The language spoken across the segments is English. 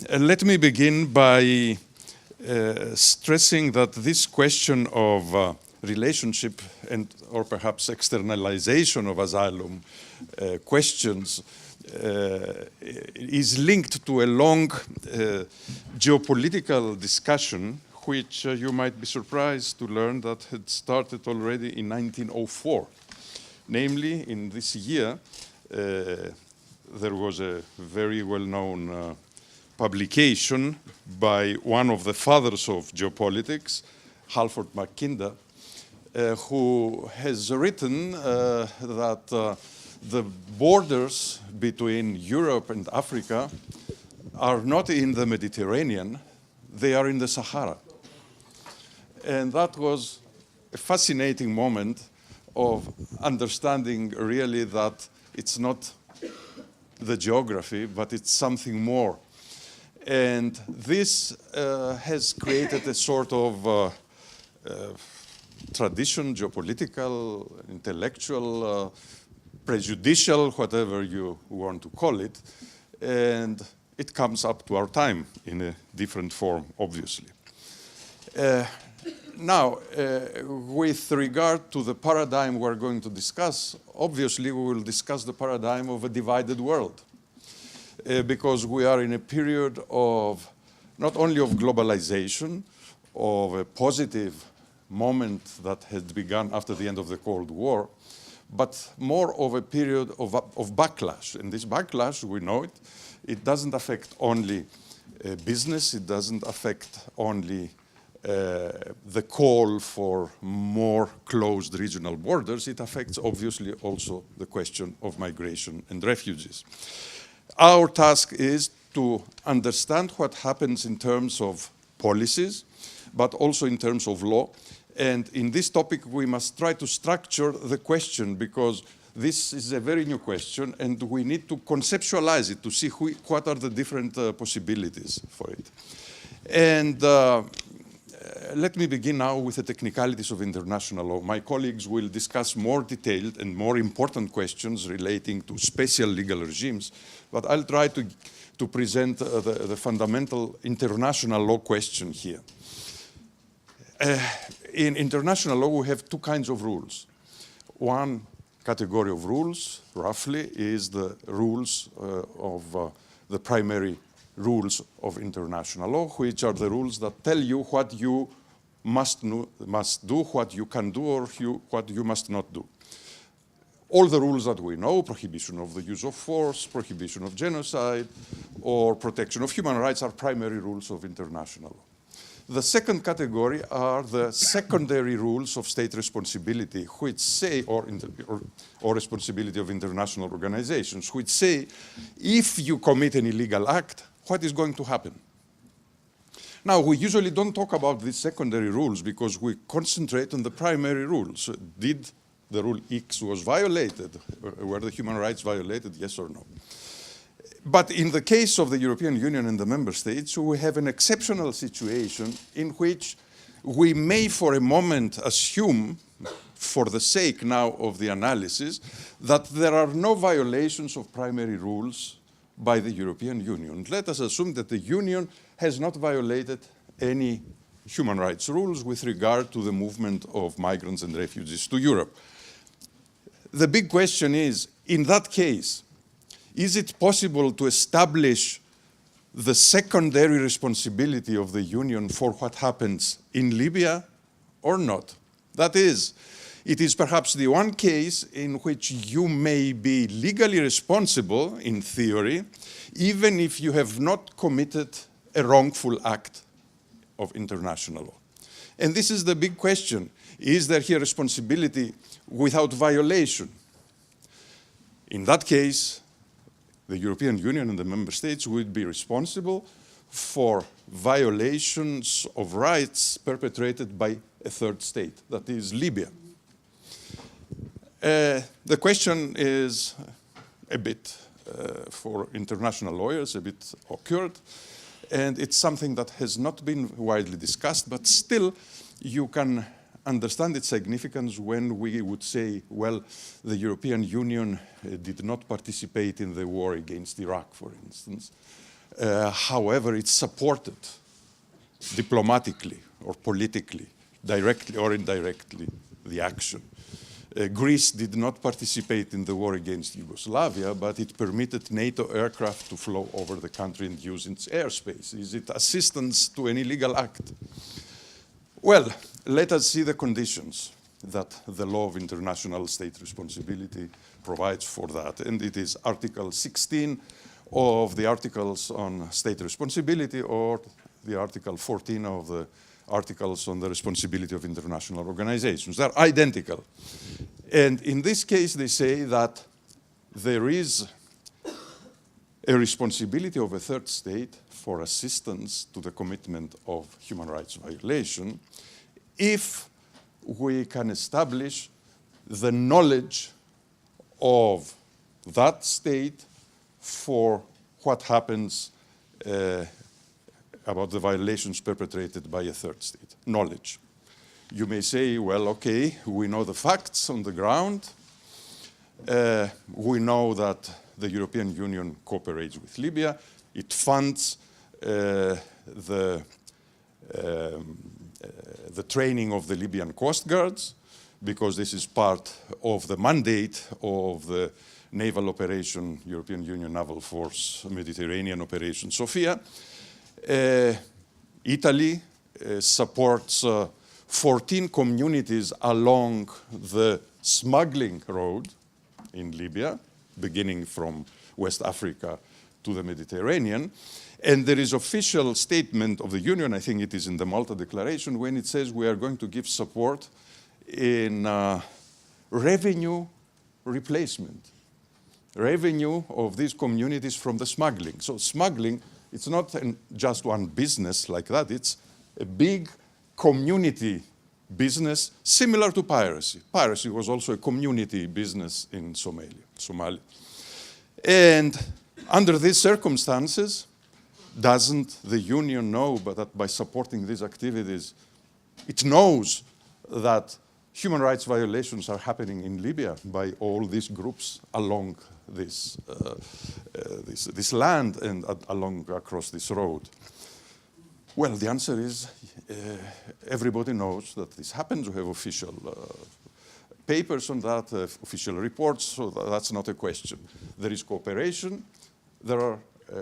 Let me begin by stressing that this question of relationship and or perhaps externalization of asylum questions is linked to a long geopolitical discussion which you might be surprised to learn that had started already in 1904. Namely, in this year, there was a very well-known publication by one of the fathers of geopolitics, Halford Mackinder, who has written that the borders between Europe and Africa are not in the Mediterranean, they are in the Sahara. And that was a fascinating moment of understanding really that it's not the geography, but it's something more. And this has created a sort of tradition, geopolitical, intellectual, prejudicial, whatever you want to call it. And it comes up to our time in a different form, obviously. Now, with regard to the paradigm we're going to discuss, obviously we will discuss the paradigm of a divided world. Because we are in a period of not only of globalization, of a positive moment that had begun after the end of the Cold War, but more of a period of backlash. And this backlash, we know it, it doesn't affect only business, it doesn't affect only the call for more closed regional borders, it affects obviously also the question of migration and refugees. Our task is to understand what happens in terms of policies, but also in terms of law. And in this topic, we must try to structure the question because this is a very new question and we need to conceptualize it to see what are the different possibilities for it. And let me begin now with the technicalities of international law. My colleagues will discuss more detailed and more important questions relating to special legal regimes, but I'll try to present the fundamental international law question here. In international law, we have two kinds of rules. One category of rules, roughly, is the rules of the primary rules of international law, which are the rules that tell you what you must do, what you can do, or what you must not do. All the rules that we know, prohibition of the use of force, prohibition of genocide, or protection of human rights are primary rules of international law. The second category are the secondary rules of state responsibility, which say, or responsibility of international organizations, which say, if you commit an illegal act, what is going to happen? Now, we usually don't talk about these secondary rules because we concentrate on the primary rules. Did the rule X was violated? Were the human rights violated, yes or no? But in the case of the European Union and the member states, we have an exceptional situation in which we may for a moment assume, for the sake now of the analysis, that there are no violations of primary rules by the European Union. Let us assume that the Union has not violated any human rights rules with regard to the movement of migrants and refugees to Europe. The big question is, in that case, is it possible to establish the secondary responsibility of the Union for what happens in Libya or not? That is, it is perhaps the one case in which you may be legally responsible, in theory, even if you have not committed a wrongful act of international law. And this is the big question. Is there here responsibility without violation? In that case, the European Union and the member states would be responsible for violations of rights perpetrated by a third state, that is Libya. The question is a bit, for international lawyers, a bit occult, and it's something that has not been widely discussed, but still you can understand its significance when we would say, well, the European Union did not participate in the war against Iraq, for instance. However, it supported diplomatically or politically, directly or indirectly, the action. Greece did not participate in the war against Yugoslavia, but it permitted NATO aircraft to flow over the country and use its airspace. Is it assistance to an illegal act? Well, let us see the conditions that the law of international state responsibility provides for that. And it is Article 16 of the Articles on State Responsibility, or the Article 14 of the Articles on the Responsibility of International Organizations. They're identical. And in this case, they say that there is a responsibility of a third state for assistance to the commitment of human rights violation if we can establish the knowledge of that state for what happens about the violations perpetrated by a third state. Knowledge. You may say, well, okay, we know the facts on the ground. We know that the European Union cooperates with Libya. It funds the training of the Libyan coastguards, because this is part of the mandate of the naval operation, European Union Naval Force Mediterranean Operation Sophia. Italy supports 14 communities along the smuggling road in Libya, beginning from West Africa to the Mediterranean. And there is official statement of the Union, I think it is in the Malta Declaration, when it says we are going to give support in revenue replacement, revenue of these communities from the smuggling. So smuggling, it's not just one business like that, it's a big community business similar to piracy. Piracy was also a community business in Somalia. And under these circumstances, doesn't the Union know that by supporting these activities, it knows that human rights violations are happening in Libya by all these groups along this land and across this road? Well, the answer is everybody knows that this happens. We have official papers on that, official reports, so that's not a question. There is cooperation. There are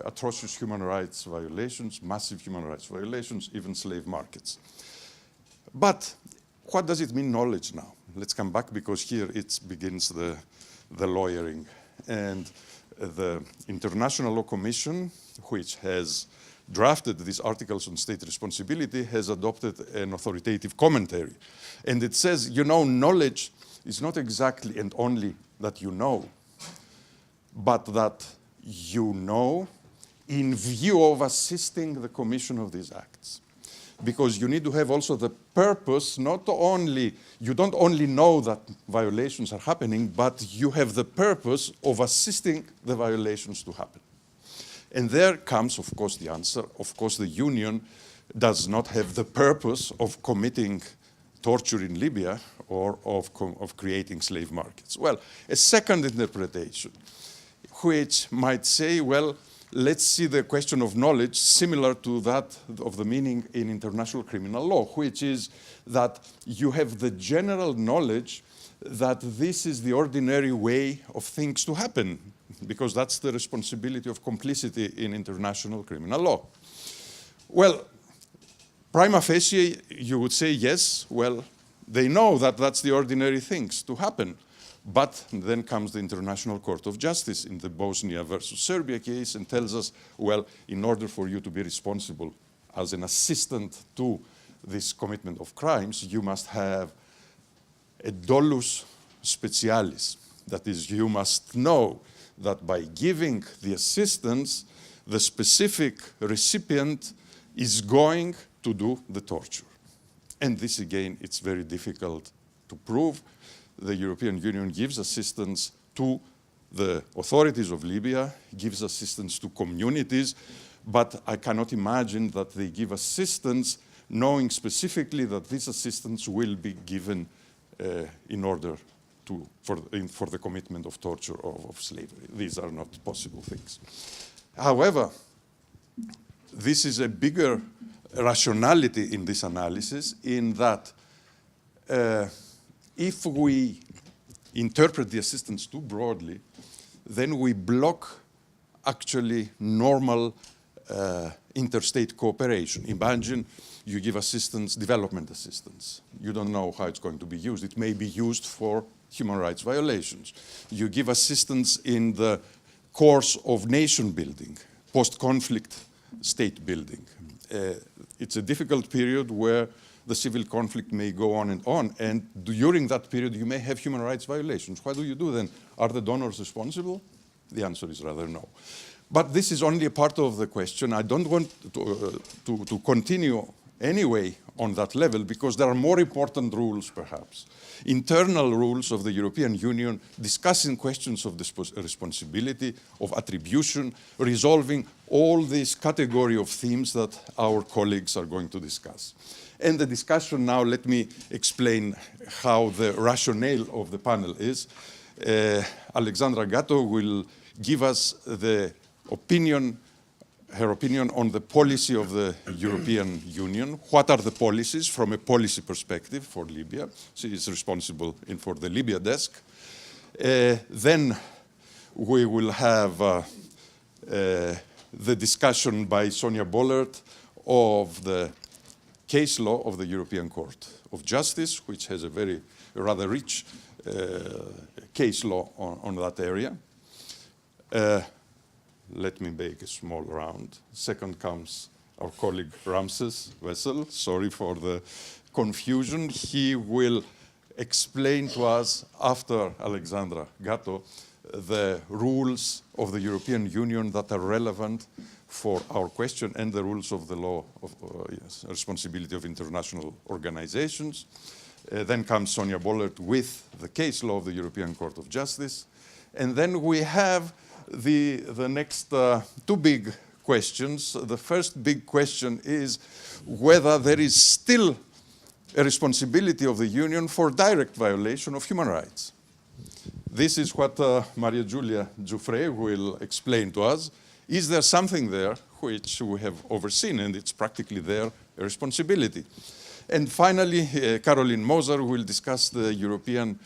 atrocious human rights violations, massive human rights violations, even slave markets. But what does it mean, knowledge, now? Let's come back, because here it begins the lawyering. And the International Law Commission, which has drafted these articles on state responsibility, has adopted an authoritative commentary. And it says, you know, knowledge is not exactly and only that you know, but that you know in view of assisting the commission of these acts. Because you need to have also the purpose, not only, you don't only know that violations are happening, but you have the purpose of assisting the violations to happen. And there comes, of course, the answer. Of course, the Union does not have the purpose of committing torture in Libya or of creating slave markets. Well, a second interpretation, which might say, well, let's see the question of knowledge similar to that of the meaning in international criminal law, which is that you have the general knowledge that this is the ordinary way of things to happen, because that's the responsibility of complicity in international criminal law. Well, prima facie, you would say, yes, well, they know that that's the ordinary things to happen. But then comes the International Court of Justice in the Bosnia versus Serbia case and tells us, well, in order for you to be responsible as an assistant to this commitment of crimes, you must have a dolus specialis. That is, you must know that by giving the assistance, the specific recipient is going to do the torture. And this, again, it's very difficult to prove. The European Union gives assistance to the authorities of Libya, gives assistance to communities, but I cannot imagine that they give assistance knowing specifically that this assistance will be given in order for the commitment of torture or of slavery. These are not possible things. However, this is a bigger rationality in this analysis, in that if we interpret the assistance too broadly, then we block actually normal interstate cooperation. Imagine you give assistance, development assistance. You don't know how it's going to be used. It may be used for human rights violations. You give assistance in the course of nation building, post-conflict state building. It's a difficult period where the civil conflict may go on, and during that period you may have human rights violations. What do you do then? Are the donors responsible? The answer is rather no. But this is only a part of the question. I don't want to continue anyway on that level, because there are more important rules, perhaps. Internal rules of the European Union discussing questions of responsibility, of attribution, resolving all this category of themes that our colleagues are going to discuss. And the discussion now, let me explain how the rationale of the panel is. Alexandra Gatto will give us the opinion, her opinion on the policy of the European Union. What are the policies from a policy perspective for Libya? She is responsible for the Libya desk. Then we will have the discussion by Sonia Bollert of the case law of the European Court of Justice, which has a rather rich case law on that area. Let me make a small round. Second comes our colleague Ramses Wessel. Sorry for the confusion. He will explain to us, after Alexandra Gatto, the rules of the European Union that are relevant for our question, and the rules of the law of responsibility of international organizations. Then comes Sonia Bollert with the case law of the European Court of Justice. And then we have the next two big questions. The first big question is whether there is still a responsibility of the Union for direct violation of human rights. This is what Maria Giulia Giuffre will explain to us. Is there something there which we have overseen, and it's practically their responsibility? And finally, Caroline Moser will discuss the European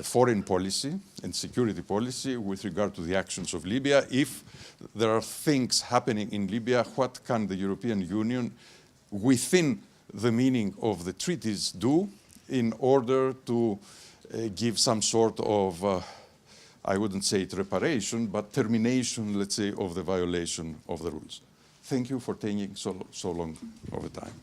foreign policy and security policy with regard to the actions of Libya. If there are things happening in Libya, what can the European Union, within the meaning of the treaties, do in order to give some sort of, I wouldn't say it reparation, but termination, let's say, of the violation of the rules? Thank you for taking so long of the time.